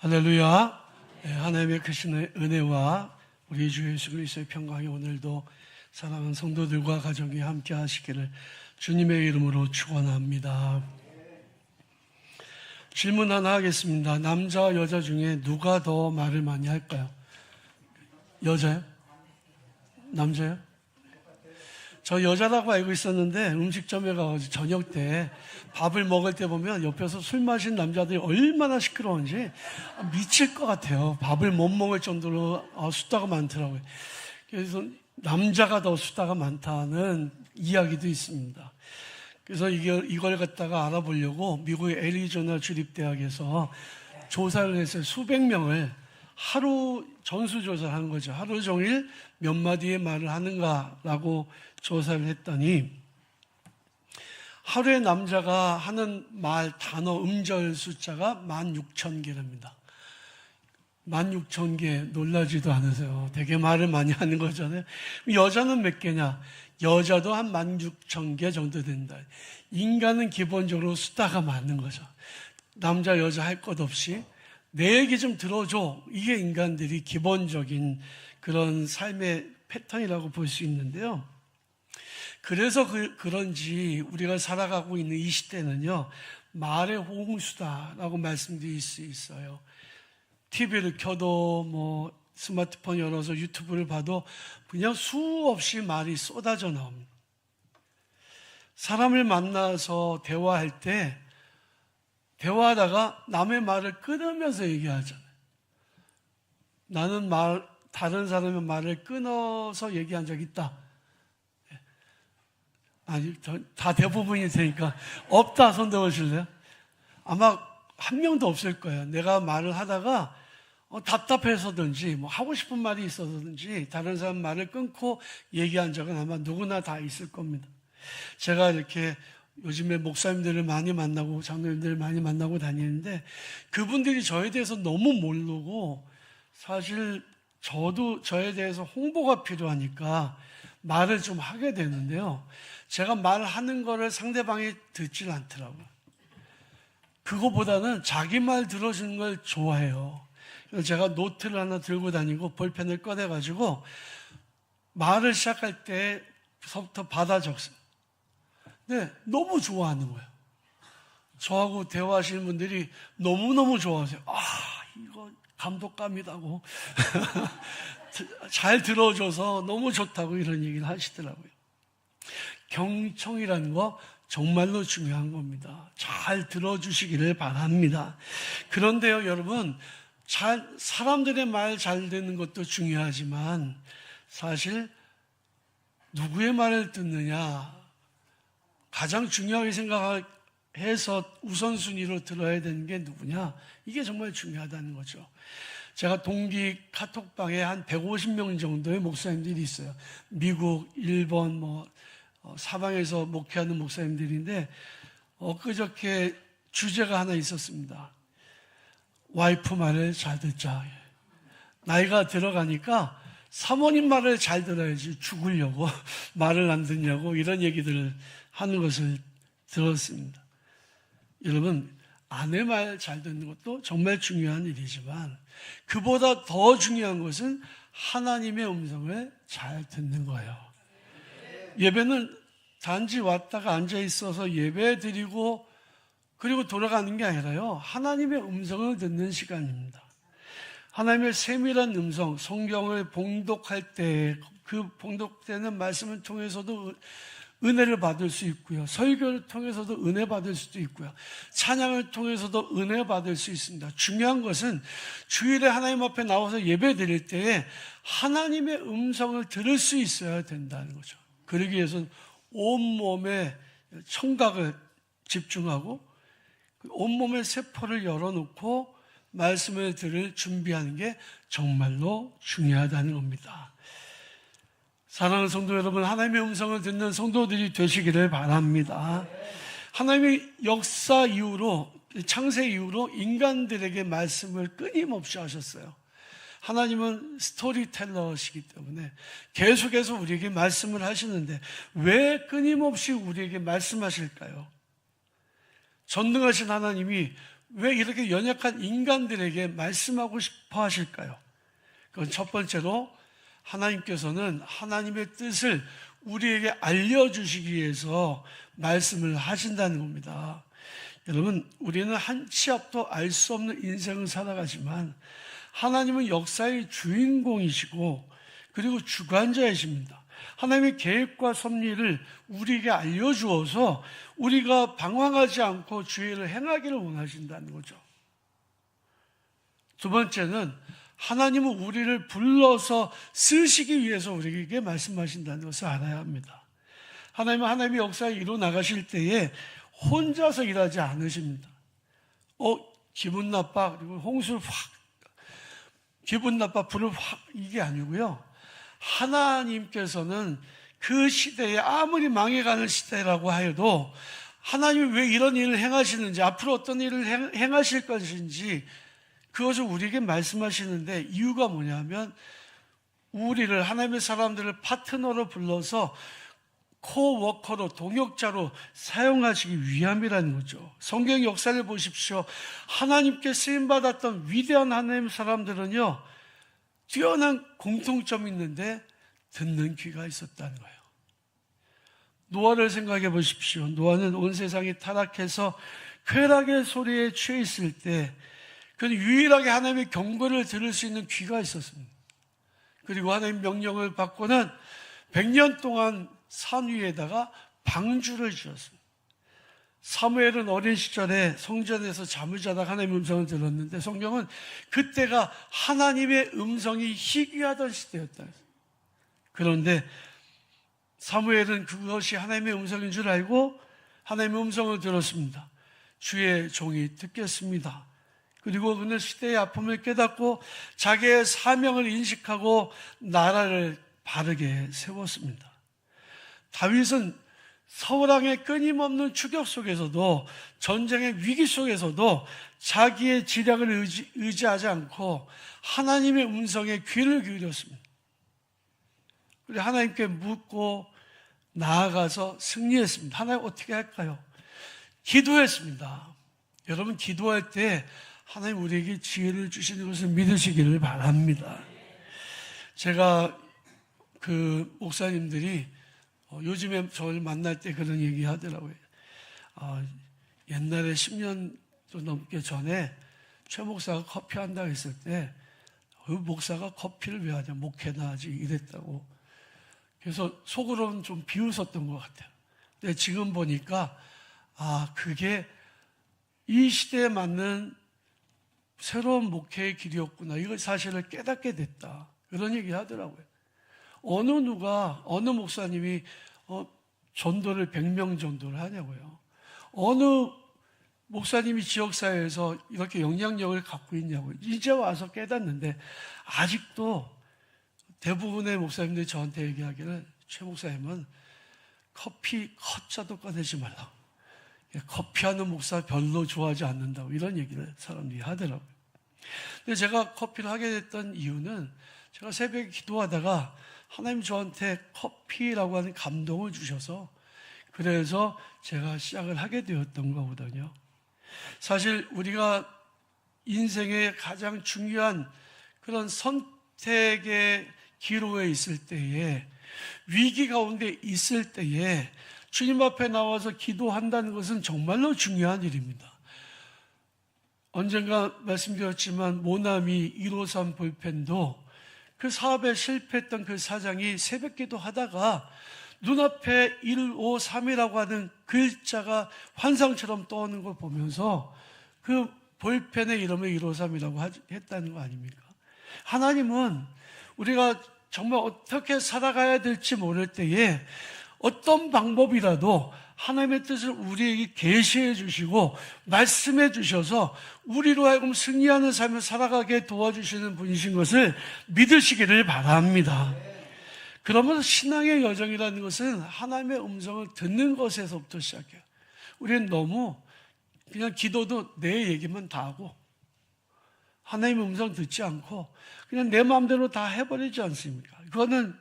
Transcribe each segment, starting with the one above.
할렐루야. 네, 하나님의 크신 은혜와 우리 주 예수 그리스도의 평강이 오늘도 사랑하는 성도들과 가정이 함께 하시기를 주님의 이름으로 축원합니다. 질문 하나 하겠습니다. 남자 여자 중에 누가 더 말을 많이 할까요? 여자요? 남자요? 저 여자라고 알고 있었는데 음식점에 가서 저녁 때 밥을 먹을 때 보면 옆에서 술 마신 남자들이 얼마나 시끄러운지 미칠 것 같아요. 밥을 못 먹을 정도로 수다가 많더라고요. 그래서 남자가 더 수다가 많다는 이야기도 있습니다. 그래서 이걸 갖다가 알아보려고 미국의 애리조나 주립대학에서 조사를 해서 수백 명을 하루 전수조사를 한 거죠. 하루 종일 몇 마디의 말을 하는가라고 조사를 했더니 하루에 남자가 하는 말, 단어, 음절 숫자가 16,000개랍니다. 16,000개 놀라지도 않으세요. 되게 말을 많이 하는 거잖아요. 여자는 몇 개냐? 여자도 한 16,000개 정도 된다. 인간은 기본적으로 수다가 많은 거죠. 남자, 여자 할 것 없이 내 얘기 좀 들어줘. 이게 인간들이 기본적인 그런 삶의 패턴이라고 볼 수 있는데요. 그래서 그런지 우리가 살아가고 있는 이 시대는요, 말의 홍수다라고 말씀드릴 수 있어요. TV를 켜도 스마트폰 열어서 유튜브를 봐도 그냥 수없이 말이 쏟아져 나옵니다. 사람을 만나서 대화할 때 대화하다가 남의 말을 끊으면서 얘기하잖아요. 나는 다른 사람의 말을 끊어서 얘기한 적 있다. 아니, 다 대부분이 되니까 없다 손 들어보실래요? 아마 한 명도 없을 거예요. 내가 말을 하다가 답답해서든지 하고 싶은 말이 있어서든지 다른 사람 말을 끊고 얘기한 적은 아마 누구나 다 있을 겁니다. 제가 이렇게 요즘에 목사님들을 많이 만나고 장로님들을 많이 만나고 다니는데 그분들이 저에 대해서 너무 모르고 사실 저도 저에 대해서 홍보가 필요하니까 말을 좀 하게 되는데요. 제가 말하는 거를 상대방이 듣질 않더라고요. 그거보다는 자기 말 들어주는 걸 좋아해요. 그래서 제가 노트를 하나 들고 다니고 볼펜을 꺼내가지고 말을 시작할 때서부터 받아 적어요. 네, 너무 좋아하는 거예요. 저하고 대화하시는 분들이 너무너무 좋아하세요. 이거 감독감이다고. 잘 들어줘서 너무 좋다고 이런 얘기를 하시더라고요. 경청이라는 거 정말로 중요한 겁니다. 잘 들어주시기를 바랍니다. 그런데요, 여러분, 사람들의 말 잘 듣는 것도 중요하지만 사실 누구의 말을 듣느냐 가장 중요하게 생각해서 우선순위로 들어야 되는 게 누구냐? 이게 정말 중요하다는 거죠. 제가 동기 카톡방에 한 150명 정도의 목사님들이 있어요. 미국, 일본, 사방에서 목회하는 목사님들인데 엊그저께 주제가 하나 있었습니다. 와이프 말을 잘 듣자. 나이가 들어가니까 사모님 말을 잘 들어야지 죽으려고 말을 안 듣냐고 이런 얘기들을 하는 것을 들었습니다. 여러분, 아내 말 잘 듣는 것도 정말 중요한 일이지만 그보다 더 중요한 것은 하나님의 음성을 잘 듣는 거예요. 예배는 단지 왔다가 앉아 있어서 예배 드리고 그리고 돌아가는 게 아니라요, 하나님의 음성을 듣는 시간입니다. 하나님의 세밀한 음성, 성경을 봉독할 때 그 봉독되는 말씀을 통해서도 은혜를 받을 수 있고요. 설교를 통해서도 은혜 받을 수도 있고요. 찬양을 통해서도 은혜 받을 수 있습니다. 중요한 것은 주일에 하나님 앞에 나와서 예배 드릴 때에 하나님의 음성을 들을 수 있어야 된다는 거죠. 그러기 위해서는 온몸의 청각을 집중하고 온몸의 세포를 열어놓고 말씀을 들을 준비하는 게 정말로 중요하다는 겁니다. 사랑하는 성도 여러분, 하나님의 음성을 듣는 성도들이 되시기를 바랍니다. 하나님의 역사 이후로, 창세 이후로 인간들에게 말씀을 끊임없이 하셨어요. 하나님은 스토리텔러시기 때문에 계속해서 우리에게 말씀을 하시는데 왜 끊임없이 우리에게 말씀하실까요? 전능하신 하나님이 왜 이렇게 연약한 인간들에게 말씀하고 싶어 하실까요? 그건 첫 번째로 하나님께서는 하나님의 뜻을 우리에게 알려주시기 위해서 말씀을 하신다는 겁니다. 여러분, 우리는 한 치 앞도 알 수 없는 인생을 살아가지만 하나님은 역사의 주인공이시고 그리고 주관자이십니다. 하나님의 계획과 섭리를 우리에게 알려주어서 우리가 방황하지 않고 주의 일을 행하기를 원하신다는 거죠. 두 번째는 하나님은 우리를 불러서 쓰시기 위해서 우리에게 말씀하신다는 것을 알아야 합니다. 하나님은 하나님의 역사에 이루어 나가실 때에 혼자서 일하지 않으십니다. 기분 나빠, 그리고 홍수를 확, 기분 나빠, 불을 확, 이게 아니고요. 하나님께서는 그 시대에 아무리 망해가는 시대라고 하여도 하나님이 왜 이런 일을 행하시는지, 앞으로 어떤 일을 행하실 것인지 그것을 우리에게 말씀하시는데, 이유가 뭐냐면 우리를, 하나님의 사람들을 파트너로 불러서 코워커로, 동역자로 사용하시기 위함이라는 거죠. 성경 역사를 보십시오. 하나님께 쓰임받았던 위대한 하나님의 사람들은요, 뛰어난 공통점이 있는데 듣는 귀가 있었다는 거예요. 노아를 생각해 보십시오. 노아는 온 세상이 타락해서 쾌락의 소리에 취해 있을 때 그는 유일하게 하나님의 경고를 들을 수 있는 귀가 있었습니다. 그리고 하나님의 명령을 받고는 100년 동안 산 위에다가 방주를 지었습니다. 사무엘은 어린 시절에 성전에서 잠을 자다가 하나님의 음성을 들었는데, 성경은 그때가 하나님의 음성이 희귀하던 시대였다. 그런데 사무엘은 그것이 하나님의 음성인 줄 알고 하나님의 음성을 들었습니다. 주의 종이 듣겠습니다. 그리고 그는 시대의 아픔을 깨닫고 자기의 사명을 인식하고 나라를 바르게 세웠습니다. 다윗은 서울왕의 끊임없는 추격 속에서도, 전쟁의 위기 속에서도 자기의 지략을 의지하지 않고 하나님의 음성에 귀를 기울였습니다. 그리고 하나님께 묻고 나아가서 승리했습니다. 하나님 어떻게 할까요? 기도했습니다. 여러분, 기도할 때 하나님 우리에게 지혜를 주시는 것을 믿으시기를 바랍니다. 제가 그 목사님들이 요즘에 저를 만날 때 그런 얘기 하더라고요. 옛날에 10년도 넘게 전에 최 목사가 커피 한다고 했을 때, 목사가 커피를 왜 하냐, 목회나 하지, 이랬다고. 그래서 속으로는 좀 비웃었던 것 같아요. 근데 지금 보니까 그게 이 시대에 맞는 새로운 목회의 길이었구나, 이걸 사실을 깨닫게 됐다, 그런 얘기 하더라고요. 어느 목사님이 전도를 100명 전도를 하냐고요. 어느 목사님이 지역사회에서 이렇게 영향력을 갖고 있냐고요. 이제 와서 깨닫는데, 아직도 대부분의 목사님들이 저한테 얘기하기를, 최 목사님은 커피 컷자도 꺼내지 말라고, 커피하는 목사 별로 좋아하지 않는다고, 이런 얘기를 사람들이 하더라고요. 근데 제가 커피를 하게 됐던 이유는, 제가 새벽에 기도하다가 하나님 저한테 커피라고 하는 감동을 주셔서, 그래서 제가 시작을 하게 되었던 거거든요. 사실 우리가 인생의 가장 중요한 그런 선택의 기로에 있을 때에, 위기 가운데 있을 때에 주님 앞에 나와서 기도한다는 것은 정말로 중요한 일입니다. 언젠가 말씀드렸지만 모나미 153 볼펜도 그 사업에 실패했던 그 사장이 새벽기도 하다가 눈앞에 153이라고 하는 글자가 환상처럼 떠오르는 걸 보면서 그 볼펜의 이름을 153이라고 했다는 거 아닙니까? 하나님은 우리가 정말 어떻게 살아가야 될지 모를 때에 어떤 방법이라도 하나님의 뜻을 우리에게 계시해 주시고 말씀해 주셔서 우리로 하여금 승리하는 삶을 살아가게 도와주시는 분이신 것을 믿으시기를 바랍니다. 그러면서 신앙의 여정이라는 것은 하나님의 음성을 듣는 것에서부터 시작해요. 우리는 너무 그냥 기도도 내 얘기만 다 하고 하나님의 음성 듣지 않고 그냥 내 마음대로 다 해버리지 않습니까? 그거는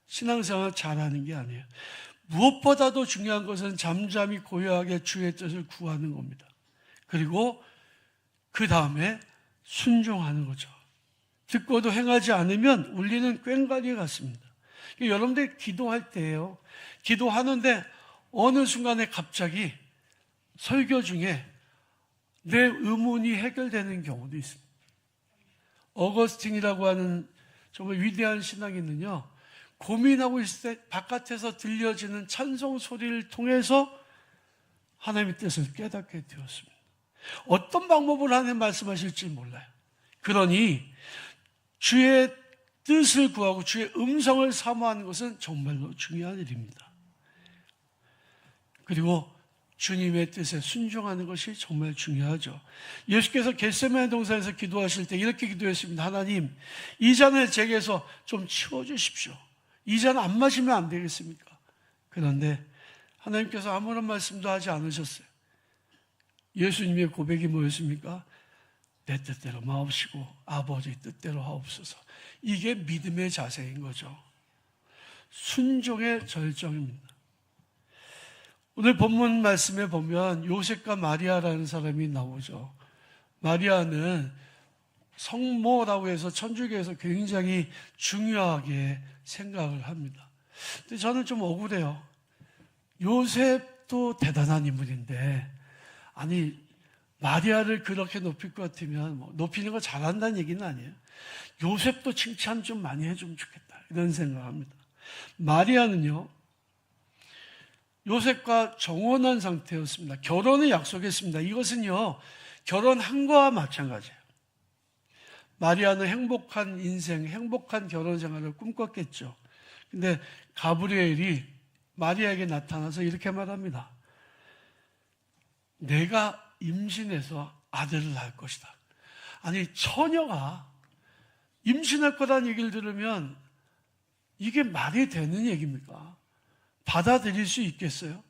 신앙생활 잘하는 게 아니에요. 무엇보다도 중요한 것은 잠잠히 고요하게 주의 뜻을 구하는 겁니다. 그리고 그 다음에 순종하는 거죠. 듣고도 행하지 않으면 울리는 꽹과리 같습니다. 여러분들 기도할 때예요. 기도하는데 어느 순간에 갑자기 설교 중에 내 의문이 해결되는 경우도 있습니다. 어거스틴이라고 하는 정말 위대한 신앙인은요, 고민하고 있을 때 바깥에서 들려지는 찬송 소리를 통해서 하나님의 뜻을 깨닫게 되었습니다. 어떤 방법으로 하나님 말씀하실지 몰라요. 그러니 주의 뜻을 구하고 주의 음성을 사모하는 것은 정말로 중요한 일입니다. 그리고 주님의 뜻에 순종하는 것이 정말 중요하죠. 예수께서 겟세마네 동산에서 기도하실 때 이렇게 기도했습니다. 하나님, 이 잔을 제게서 좀 치워주십시오. 이 잔 안 마시면 안 되겠습니까? 그런데 하나님께서 아무런 말씀도 하지 않으셨어요. 예수님의 고백이 뭐였습니까? 내 뜻대로 마옵시고 아버지 뜻대로 하옵소서. 이게 믿음의 자세인 거죠. 순종의 절정입니다. 오늘 본문 말씀에 보면 요셉과 마리아라는 사람이 나오죠. 마리아는 성모라고 해서 천주교에서 굉장히 중요하게 생각을 합니다. 근데 저는 좀 억울해요. 요셉도 대단한 인물인데, 아니, 마리아를 그렇게 높일 것 같으면 높이는 거 잘한다는 얘기는 아니에요. 요셉도 칭찬 좀 많이 해주면 좋겠다, 이런 생각합니다. 마리아는요, 요셉과 정혼한 상태였습니다. 결혼을 약속했습니다. 이것은요, 결혼한 거와 마찬가지예요. 마리아는 행복한 인생, 행복한 결혼 생활을 꿈꿨겠죠. 근데 가브리엘이 마리아에게 나타나서 이렇게 말합니다. 내가 임신해서 아들을 낳을 것이다. 아니, 처녀가 임신할 거라는 얘기를 들으면 이게 말이 되는 얘기입니까? 받아들일 수 있겠어요?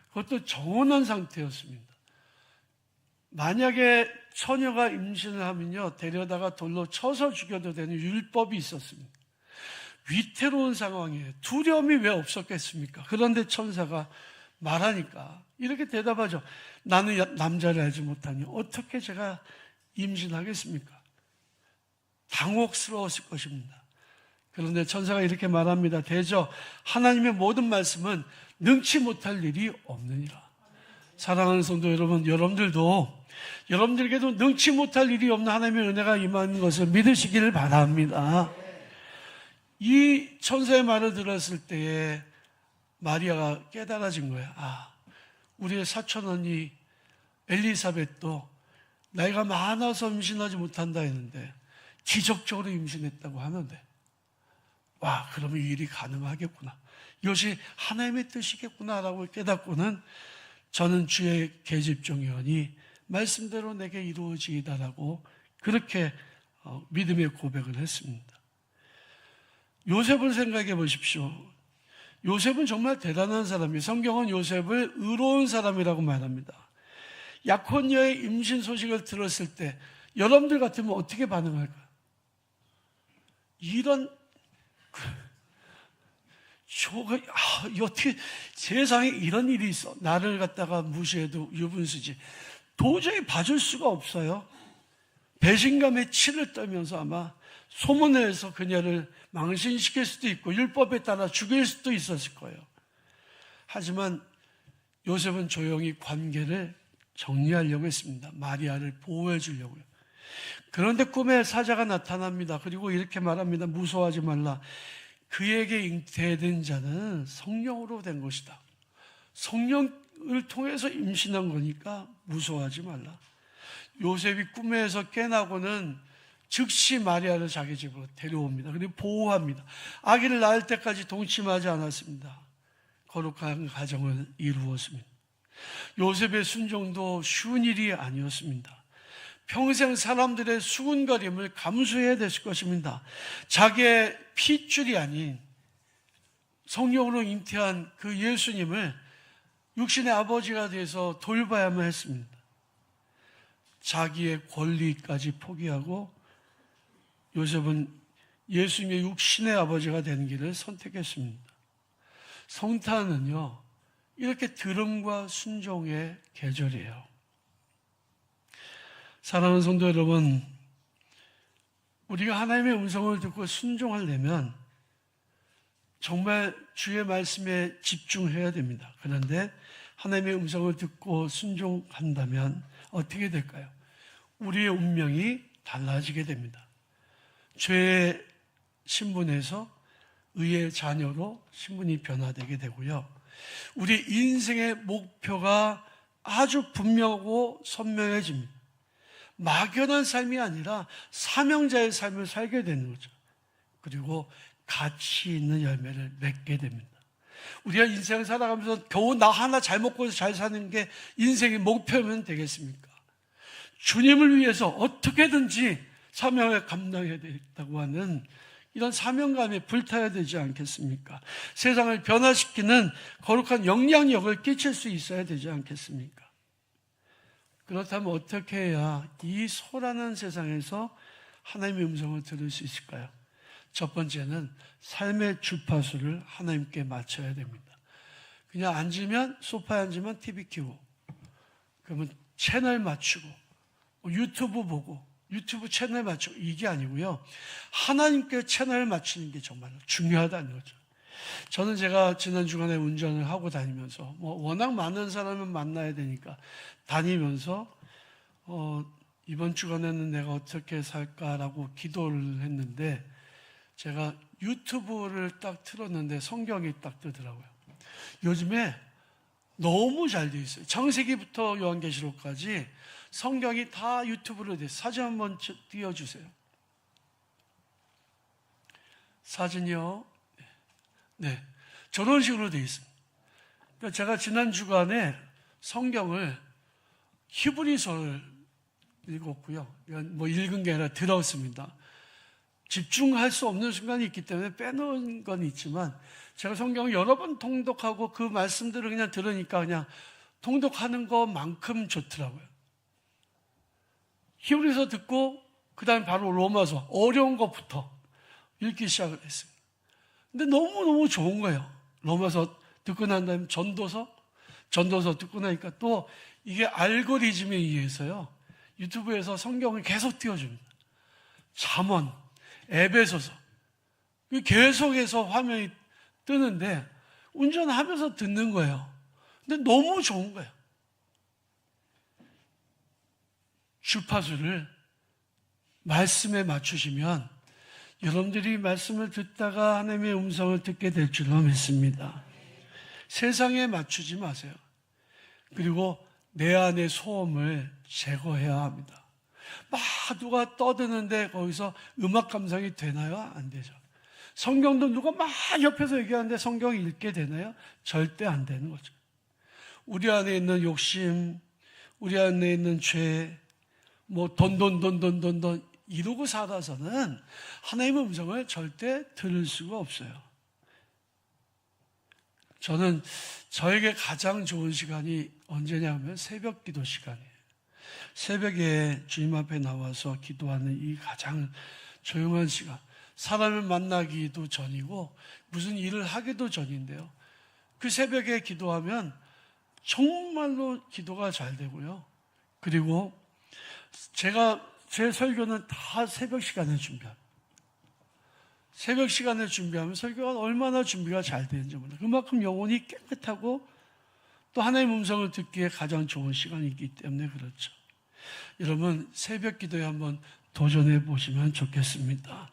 그것도 정혼한 상태였습니다. 만약에 처녀가 임신을 하면요, 데려다가 돌로 쳐서 죽여도 되는 율법이 있었습니다. 위태로운 상황이에요. 두려움이 왜 없었겠습니까? 그런데 천사가 말하니까 이렇게 대답하죠. 나는 남자를 알지 못하니 어떻게 제가 임신하겠습니까? 당혹스러웠을 것입니다. 그런데 천사가 이렇게 말합니다. 대저 하나님의 모든 말씀은 능치 못할 일이 없느니라. 사랑하는 성도 여러분, 여러분들에게도 능치 못할 일이 없는 하나님의 은혜가 임하는 것을 믿으시기를 바랍니다. 이 천사의 말을 들었을 때에 마리아가 깨달아진 거예요. 아, 우리의 사촌 언니 엘리사벳도 나이가 많아서 임신하지 못한다 했는데 기적적으로 임신했다고 하는데, 와, 그러면 이 일이 가능하겠구나, 이것이 하나님의 뜻이겠구나라고 깨닫고는 저는 주의 계집종이오니 말씀대로 내게 이루어지이다라고 그렇게 믿음의 고백을 했습니다. 요셉을 생각해 보십시오. 요셉은 정말 대단한 사람이에요. 성경은 요셉을 의로운 사람이라고 말합니다. 약혼녀의 임신 소식을 들었을 때 여러분들 같으면 어떻게 반응할까요? 어떻게 세상에 이런 일이 있어. 나를 갖다가 무시해도 유분수지. 도저히 봐줄 수가 없어요. 배신감에 치를 떨면서 아마 소문을 해서 그녀를 망신시킬 수도 있고 율법에 따라 죽일 수도 있었을 거예요. 하지만 요셉은 조용히 관계를 정리하려고 했습니다. 마리아를 보호해 주려고요. 그런데 꿈에 사자가 나타납니다. 그리고 이렇게 말합니다. 무서워하지 말라. 그에게 잉태된 자는 성령으로 된 것이다. 성령을 통해서 임신한 거니까 무서워하지 말라. 요셉이 꿈에서 깨나고는 즉시 마리아를 자기 집으로 데려옵니다. 그리고 보호합니다. 아기를 낳을 때까지 동침하지 않았습니다. 거룩한 가정을 이루었습니다. 요셉의 순종도 쉬운 일이 아니었습니다. 평생 사람들의 수군거림을 감수해야 됐을 것입니다. 자기의 핏줄이 아닌 성령으로 잉태한 그 예수님을 육신의 아버지가 돼서 돌봐야만 했습니다. 자기의 권리까지 포기하고 요셉은 예수님의 육신의 아버지가 되는 길을 선택했습니다. 성탄은요, 이렇게 들음과 순종의 계절이에요. 사랑하는 성도 여러분, 우리가 하나님의 음성을 듣고 순종하려면 정말 주의 말씀에 집중해야 됩니다. 그런데 하나님의 음성을 듣고 순종한다면 어떻게 될까요? 우리의 운명이 달라지게 됩니다. 죄의 신분에서 의의 자녀로 신분이 변화되게 되고요. 우리 인생의 목표가 아주 분명하고 선명해집니다. 막연한 삶이 아니라 사명자의 삶을 살게 되는 거죠. 그리고 가치 있는 열매를 맺게 됩니다. 우리가 인생을 살아가면서 겨우 나 하나 잘 먹고 잘 사는 게 인생의 목표면 되겠습니까? 주님을 위해서 어떻게든지 사명을 감당해야 되겠다고 하는 이런 사명감에 불타야 되지 않겠습니까? 세상을 변화시키는 거룩한 영향력을 끼칠 수 있어야 되지 않겠습니까? 그렇다면 어떻게 해야 이 소란한 세상에서 하나님의 음성을 들을 수 있을까요? 첫 번째는 삶의 주파수를 하나님께 맞춰야 됩니다. 그냥 앉으면, 소파에 앉으면 TV 켜고, 그러면 채널 맞추고, 유튜브 보고, 유튜브 채널 맞추고, 이게 아니고요. 하나님께 채널 맞추는 게 정말 중요하다는 거죠. 저는 제가 지난 주간에 운전을 하고 다니면서, 워낙 많은 사람을 만나야 되니까, 다니면서, 이번 주간에는 내가 어떻게 살까라고 기도를 했는데, 제가 유튜브를 딱 틀었는데 성경이 딱 뜨더라고요. 요즘에 너무 잘 돼 있어요. 창세기부터 요한계시록까지 성경이 다 유튜브로 돼 있어요. 사진 한번 띄워주세요. 사진이요. 네, 저런 식으로 돼 있어요. 그러니까 제가 지난 주간에 성경을 히브리서를 읽었고요. 뭐 읽은 게 아니라 들었습니다. 집중할 수 없는 순간이 있기 때문에 빼놓은 건 있지만 제가 성경을 여러 번 통독하고 그 말씀들을 그냥 들으니까 그냥 통독하는 것만큼 좋더라고요. 히브리서 듣고 그 다음에 바로 로마서 어려운 것부터 읽기 시작을 했어요. 근데 너무너무 좋은 거예요. 로마서 듣고 난 다음에 전도서 듣고 나니까 또 이게 알고리즘에 의해서요. 유튜브에서 성경을 계속 띄워줍니다. 잠언, 에베소서 계속해서 화면이 뜨는데 운전하면서 듣는 거예요. 근데 너무 좋은 거예요. 주파수를 말씀에 맞추시면 여러분들이 말씀을 듣다가 하나님의 음성을 듣게 될 줄로 믿습니다. 세상에 맞추지 마세요. 그리고 내 안의 소음을 제거해야 합니다. 막 누가 떠드는데 거기서 음악 감상이 되나요? 안 되죠. 성경도 누가 막 옆에서 얘기하는데 성경 읽게 되나요? 절대 안 되는 거죠. 우리 안에 있는 욕심, 우리 안에 있는 죄, 돈 이러고 살아서는 하나님의 음성을 절대 들을 수가 없어요. 저는 저에게 가장 좋은 시간이 언제냐면 새벽 기도 시간이에요. 새벽에 주님 앞에 나와서 기도하는 이 가장 조용한 시간, 사람을 만나기도 전이고 무슨 일을 하기도 전인데요. 그 새벽에 기도하면 정말로 기도가 잘 되고요. 그리고 제가 제 설교는 다 새벽 시간에 준비합니다. 새벽 시간에 준비하면 설교가 얼마나 준비가 잘 되는지 몰라요. 그만큼 영혼이 깨끗하고 또 하나님의 음성을 듣기에 가장 좋은 시간이기 때문에 그렇죠. 여러분 새벽 기도에 한번 도전해 보시면 좋겠습니다.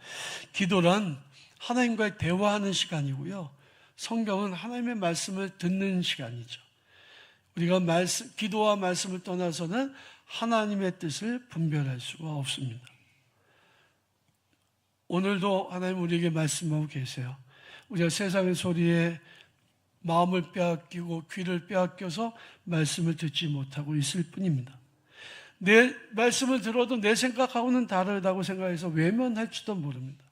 기도란 하나님과의 대화하는 시간이고요. 성경은 하나님의 말씀을 듣는 시간이죠. 우리가 기도와 말씀을 떠나서는 하나님의 뜻을 분별할 수가 없습니다. 오늘도 하나님 우리에게 말씀하고 계세요. 우리가 세상의 소리에 마음을 빼앗기고 귀를 빼앗겨서 말씀을 듣지 못하고 있을 뿐입니다. 내 말씀을 들어도 내 생각하고는 다르다고 생각해서 외면할지도 모릅니다.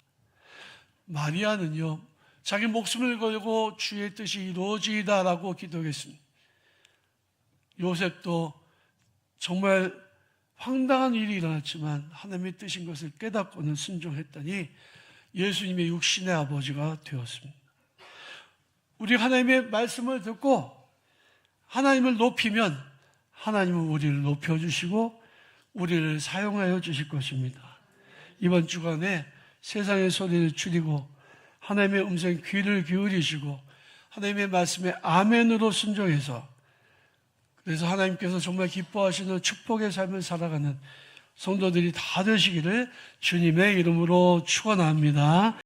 마리아는요, 자기 목숨을 걸고 주의 뜻이 이루어지이다라고 기도했습니다. 요셉도 정말 황당한 일이 일어났지만 하나님의 뜻인 것을 깨닫고는 순종했더니 예수님의 육신의 아버지가 되었습니다. 우리 하나님의 말씀을 듣고 하나님을 높이면 하나님은 우리를 높여주시고 우리를 사용하여 주실 것입니다. 이번 주간에 세상의 소리를 줄이고 하나님의 음성에 귀를 기울이시고 하나님의 말씀에 아멘으로 순종해서, 그래서 하나님께서 정말 기뻐하시는 축복의 삶을 살아가는 성도들이 다 되시기를 주님의 이름으로 축원합니다.